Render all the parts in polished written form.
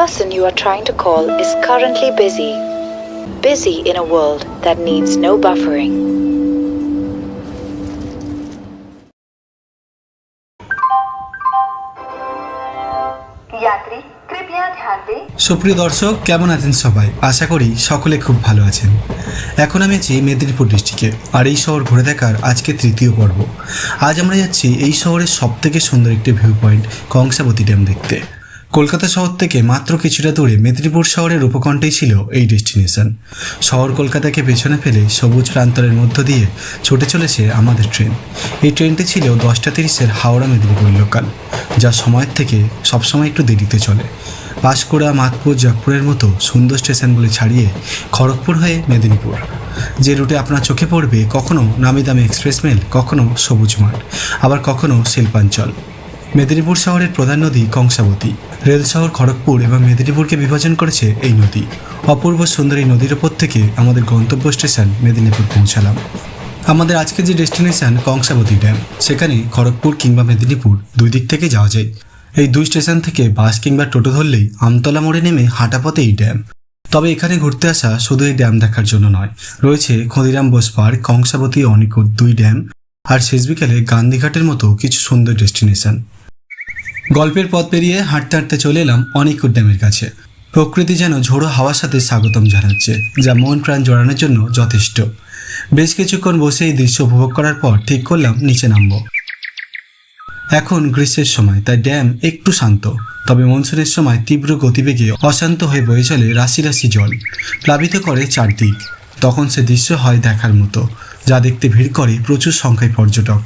person you are trying to call is currently busy. Busy in a world that needs no buffering. সুপ্রিয় দর্শক, কেমন আছেন সবাই? আশা করি সকলে খুব ভালো আছেন। এখন আমি আছি মেদিনীপুর ডিস্ট্রিক্টে, আর এই শহর ঘুরে দেখার আজকে তৃতীয় পর্ব। আজ আমরা যাচ্ছি এই শহরের সবথেকে সুন্দর একটি ভিউ পয়েন্ট কংসাবতী ড্যাম দেখতে। কলকাতা শহর থেকে মাত্র কিছুটা দূরে মেদিনীপুর শহরের উপকণ্ঠেই ছিল এই ডেস্টিনেশন। শহর কলকাতাকে পেছনে ফেলে সবুজ প্রান্তরের মধ্য দিয়ে ছুটে চলেছে আমাদের ট্রেন। এই ট্রেনটি ছিল 10:30 হাওড়া মেদিনীপুর লোকাল, যা সময়ের থেকে সবসময় একটু দেরিতে চলে। পাঁশকুড়া, মাতপুর, জগপুরের মতো সুন্দর স্টেশনগুলি ছাড়িয়ে খড়গপুর হয়ে মেদিনীপুর, যে রুটে আপনার চোখে পড়বে কখনো নামি দামি এক্সপ্রেস মেল, কখনো সবুজ মাঠ, আবার কখনো শিল্পাঞ্চল। মেদিনীপুর শহরের প্রধান নদী কংসাবতী। রেল শহর খড়গপুর এবং মেদিনীপুরকে বিভাজন করেছে এই নদী। অপূর্ব সুন্দর এই নদীর ওপর থেকে আমাদের গন্তব্য স্টেশন মেদিনীপুর পৌঁছালাম। আমাদের আজকে যে ডেস্টিনেশন কংসাবতী ড্যাম, সেখানে খড়গপুর কিংবা মেদিনীপুর দুই দিক থেকে যাওয়া যায়। এই দুই স্টেশন থেকে বাস কিংবা টোটো ধরলেই আমতলা মোড়ে নেমে হাঁটা পথে এই ড্যাম। তবে এখানে ঘুরতে আসা শুধু এই ড্যাম দেখার জন্য নয়, রয়েছে ক্ষুদিরাম বোস পার্ক, কংসাবতী, অনিকুট দুই ড্যাম, আর শেষ বিকালে গান্ধীঘাটের মতো কিছু সুন্দর ডেস্টিনেশন। গল্পের পথ পেরিয়ে হাঁটতে হাঁটতে চলে এলাম অনিকুট ড্যামের কাছে। প্রকৃতি যেন ঝোড়ো হাওয়ার সাথে স্বাগতম জানাচ্ছে, যা মন প্রাণ জড়ানোর জন্য যথেষ্ট। বেশ কিছুক্ষণ বসে এই দৃশ্য উপভোগ করার পর ঠিক করলাম নিচে নামবো। এখন গ্রীষ্মের সময়, তাই ড্যাম একটু শান্ত, তবে মনসুনের সময় তীব্র গতিবেগে অশান্ত হয়ে বয়ে চলে রাশি রাশি জল, প্লাবিত করে চারদিক। তখন সে দৃশ্য হয় দেখার মতো, যা দেখতে ভিড় করে প্রচুর সংখ্যায় পর্যটক।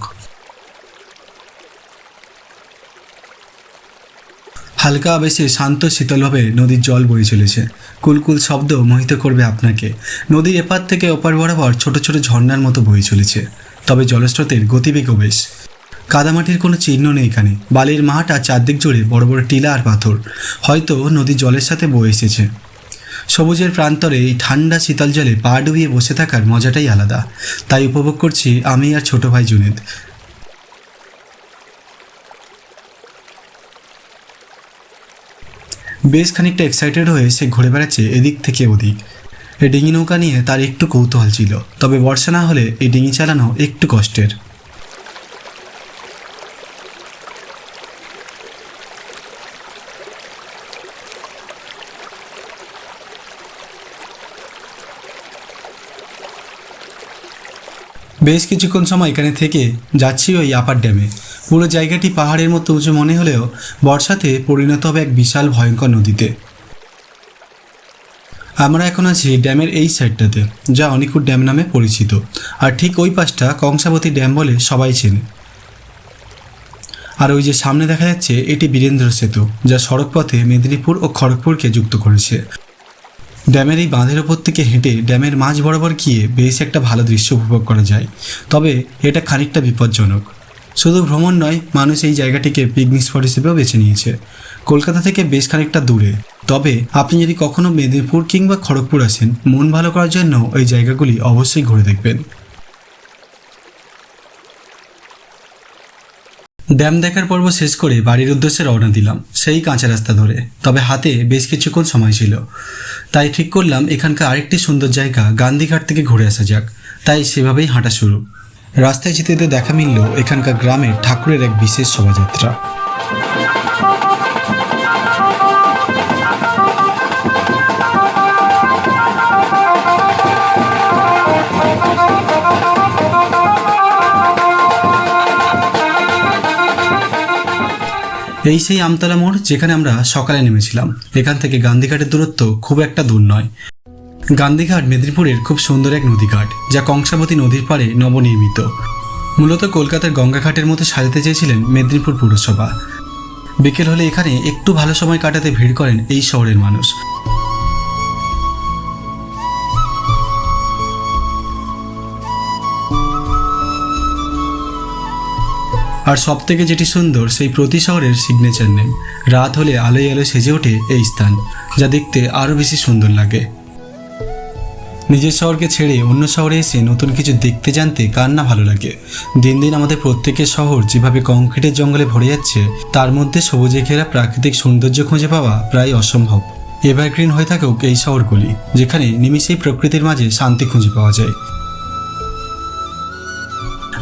হালকা আবেশে শান্ত শীতলভাবে নদীর জল বয়ে চলেছে। কুলকুল শব্দ মোহিত করবে আপনাকে। নদীর এপার থেকে ওপার বরাবর ছোট ছোট ঝর্ণার মতো বয়ে চলেছে, তবে জলস্রোতের গতিবেগও বেশ। কাদামাটির কোনো চিহ্ন নেই এখানে। বালির মাঠ আর চারদিক জুড়ে বড় বড় টিলা আর পাথর, হয়তো নদী জলের সাথে বয়ে এসেছে। সবুজের প্রান্তরে এই ঠান্ডা শীতল জলে পা ডুবিয়ে বসে থাকার মজাটাই আলাদা। তাই উপভোগ করছি আমি আর ছোট ভাই জুনেদ। বেশ খানিকটা এক্সাইটেড হয়ে সে ঘুরে বেড়াচ্ছে এদিক থেকে ওদিক। এই ডিঙি নৌকা নিয়ে তার একটু কৌতূহল ছিল, তবে বর্ষা না হলে এই ডিঙি চালানো একটু কষ্টের। বেশ কিছুক্ষণ সময় এখানে থেকে যাচ্ছি ওই আপার ড্যামে। পুরো জায়গাটি পাহাড়ের মতো উঁচু মনে হলেও বর্ষাতে পরিণত হবে এক বিশাল ভয়ঙ্কর নদীতে। আমরা এখন আছি ড্যামের এই সাইডটাতে, যা অনিকুট ড্যাম নামে পরিচিত, আর ঠিক ওই পাশটা কংসাবতী ড্যাম বলে সবাই চেনে। আর ওই যে সামনে দেখা যাচ্ছে, এটি বীরেন্দ্র সেতু, যা সড়ক পথে মেদিনীপুর ও খড়গপুরকে যুক্ত করেছে। ড্যামের এই বাঁধের ওপর থেকে হেঁটে ড্যামের মাঝ বরাবর গিয়ে বেশ একটা ভালো দৃশ্য উপভোগ করা যায়, তবে এটা খানিকটা বিপজ্জনক। শুধু ভ্রমণ নয়, মানুষ এই জায়গাটিকে পিকনিক স্পট হিসেবেও বেছে নিয়েছে। কলকাতা থেকে বেশ খানিকটা দূরে, তবে আপনি যদি কখনো মেদিনীপুর কিংবা খড়গপুর আসেন, মন ভালো করার জন্য এই জায়গাগুলি অবশ্যই ঘুরে দেখবেন। ড্যাম দেখার পর্ব শেষ করে বাড়ির উদ্দেশ্যে রওনা দিলাম, সেই কাঁচা রাস্তা ধরে। তবে হাতে বেশ কিছুক্ষণ সময় ছিল, তাই ঠিক করলাম এখানকার আরেকটি সুন্দর জায়গা গান্ধীঘাট থেকে ঘুরে আসা যাক। তাই সেভাবেই হাঁটা শুরু। রাস্তায় যেতে যেতে দেখা মিলল এখানকার গ্রামের ঠাকুরের এক বিশেষ শোভাযাত্রা। এই সেই আমতলা মোড়, যেখানে আমরা সকালে নেমেছিলাম। এখান থেকে গান্ধীঘাটের দূরত্ব খুব একটা দূর নয়। গান্ধীঘাট মেদিনীপুরের খুব সুন্দর এক নদীঘাট, যা কংসাবতী নদীর পাড়ে নবনির্মিত। মূলত কলকাতার গঙ্গাঘাটের মতো সাজাতে চেয়েছিলেন মেদিনীপুর পুরসভা। বিকেল হলে এখানে একটু ভালো সময় কাটাতে ভিড় করেন এই শহরের মানুষ। আর সব থেকে যেটি সুন্দর, সেই প্রতি শহরের সিগনেচার নেম। রাত হলে আলোয় আলোয় সেজে ওঠে এই স্থান, যা দেখতে আরও বেশি সুন্দর লাগে। নিজের শহরকে ছেড়ে অন্য শহরে এসে নতুন কিছু দেখতে জানতে কার না ভালো লাগে। দিন দিন আমাদের প্রত্যেকের শহর যেভাবে কংক্রিটের জঙ্গলে ভরে যাচ্ছে, তার মধ্যে সবুজে ঘেরা প্রাকৃতিক সৌন্দর্য খুঁজে পাওয়া প্রায় অসম্ভব। এভারগ্রিন হয়ে থাকুক এই শহরগুলি, যেখানে নিমিষেই প্রকৃতির মাঝে শান্তি খুঁজে পাওয়া যায়।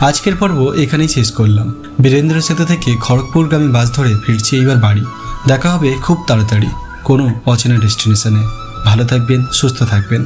আজকের পর্ব এখানেই শেষ করলাম। বীরেন্দ্র সেতু থেকে খড়গপুরগামী বাস ধরে ফিরছি এইবার বাড়ি। দেখা হবে খুব তাড়াতাড়ি কোনো অচেনা ডেস্টিনেশনে। ভালো থাকবেন, সুস্থ থাকবেন।